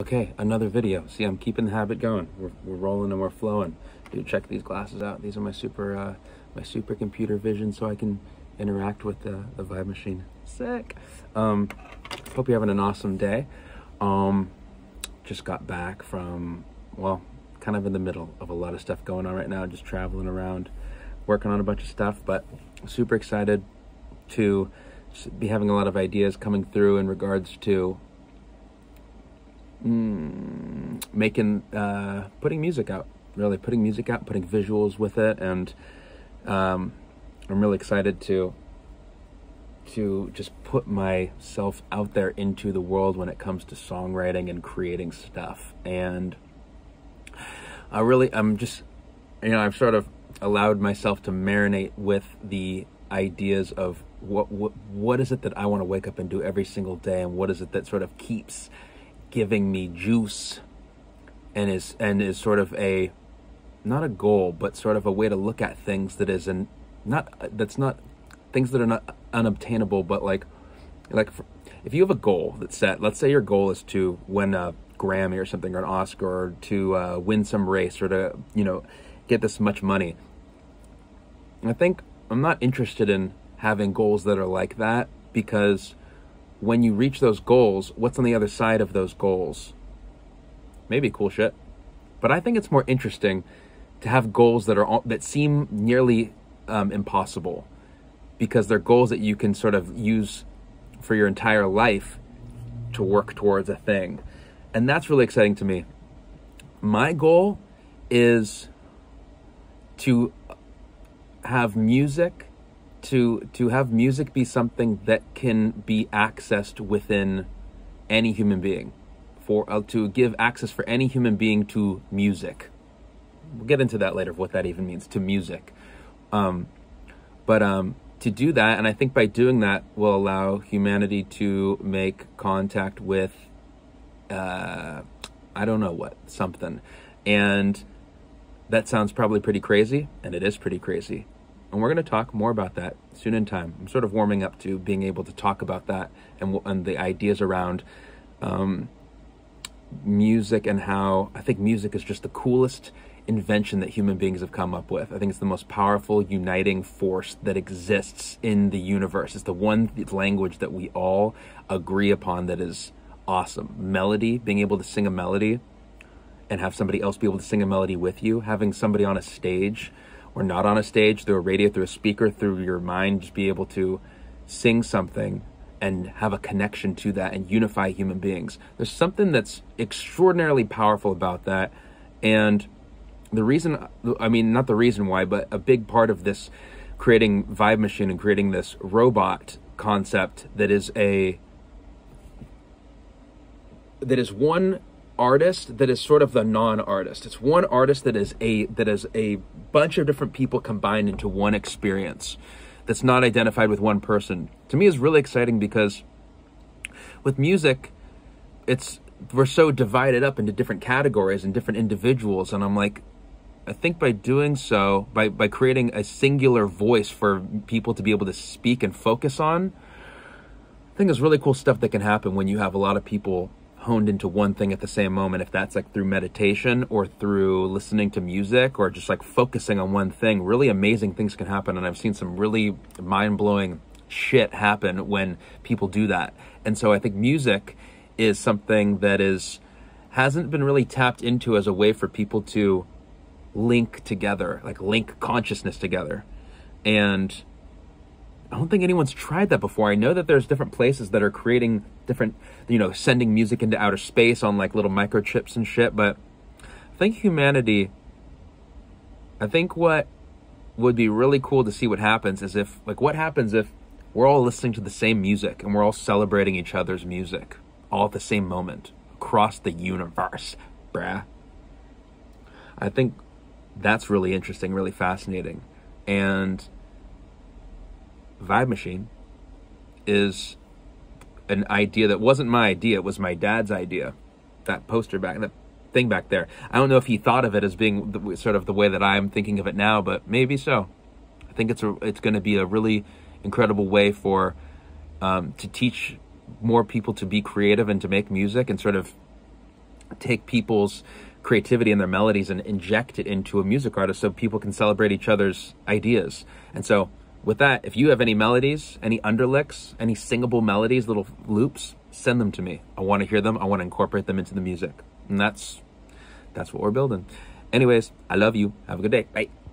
Okay, another video. See, I'm keeping the habit going. We're rolling and we're flowing. Dude, check these glasses out. These are my super computer vision, so I can interact with the Vibe Machine. Sick. Hope you're having an awesome day. Just got back from, well, kind of in the middle of a lot of stuff going on right now. Just traveling around, working on a bunch of stuff, but super excited to be having a lot of ideas coming through in regards to putting music out, putting visuals with it. And I'm really excited to just put myself out there into the world when it comes to songwriting and creating stuff. And I've sort of allowed myself to marinate with the ideas of what is it that I want to wake up and do every single day, and what is it that sort of keeps giving me juice and is sort of not a goal, but sort of a way to look at things that is that's not things that are not unobtainable, but if you have a goal that's set, let's say your goal is to win a Grammy or something, or an Oscar, or to win some race, or to get this much money. I think I'm not interested in having goals that are like that, because when you reach those goals, what's on the other side of those goals? Maybe cool shit. But I think it's more interesting to have goals that seem nearly impossible, because they're goals that you can sort of use for your entire life to work towards a thing. And that's really exciting to me. My goal is to have music have music be something that can be accessed within any human being, to give access for any human being to music. We'll get into that later, what that even means, to music. But to do that, and I think by doing that will allow humanity to make contact with I don't know what, something. And that sounds probably pretty crazy, and it is pretty crazy. And we're going to talk more about that soon in time. I'm sort of warming up to being able to talk about that and the ideas around music, and how I think music is just the coolest invention that human beings have come up with. I think it's the most powerful uniting force that exists in the universe. It's the one language that we all agree upon that is awesome. Melody, being able to sing a melody and have somebody else be able to sing a melody with you, having somebody on a stage or not on a stage, through a radio, through a speaker, through your mind, just be able to sing something and have a connection to that and unify human beings. There's something that's extraordinarily powerful about that. And the reason, not the reason why, but a big part of this creating Vibe Machine and creating this robot concept that is one artist that is sort of the non-artist. It's one artist that is a bunch of different people combined into one experience that's not identified with one person. To me is really exciting, because with music, we're so divided up into different categories and different individuals, and I'm like, I think by doing so, by creating a singular voice for people to be able to speak and focus on, I think there's really cool stuff that can happen when you have a lot of people honed into one thing at the same moment. If that's like through meditation or through listening to music or just like focusing on one thing, really amazing things can happen. And I've seen some really mind-blowing shit happen when people do that. And so I think music is something that hasn't been really tapped into as a way for people to link together, like link consciousness together. And I don't think anyone's tried that before. I know that there's different places that are creating different, sending music into outer space on like little microchips and shit. But I think what would be really cool to see what happens is what happens if we're all listening to the same music and we're all celebrating each other's music all at the same moment across the universe, bruh. I think that's really interesting, really fascinating. And Vibe Machine is an idea that wasn't my idea. It was my dad's idea. That thing back there. I don't know if he thought of it as being sort of the way that I'm thinking of it now, but maybe so. I think it's going to be a really incredible way for to teach more people to be creative and to make music and sort of take people's creativity and their melodies and inject it into a music artist so people can celebrate each other's ideas. And so with that, if you have any melodies, any underlicks, any singable melodies, little loops, send them to me. I want to hear them. I want to incorporate them into the music. And that's what we're building. Anyways, I love you. Have a good day. Bye.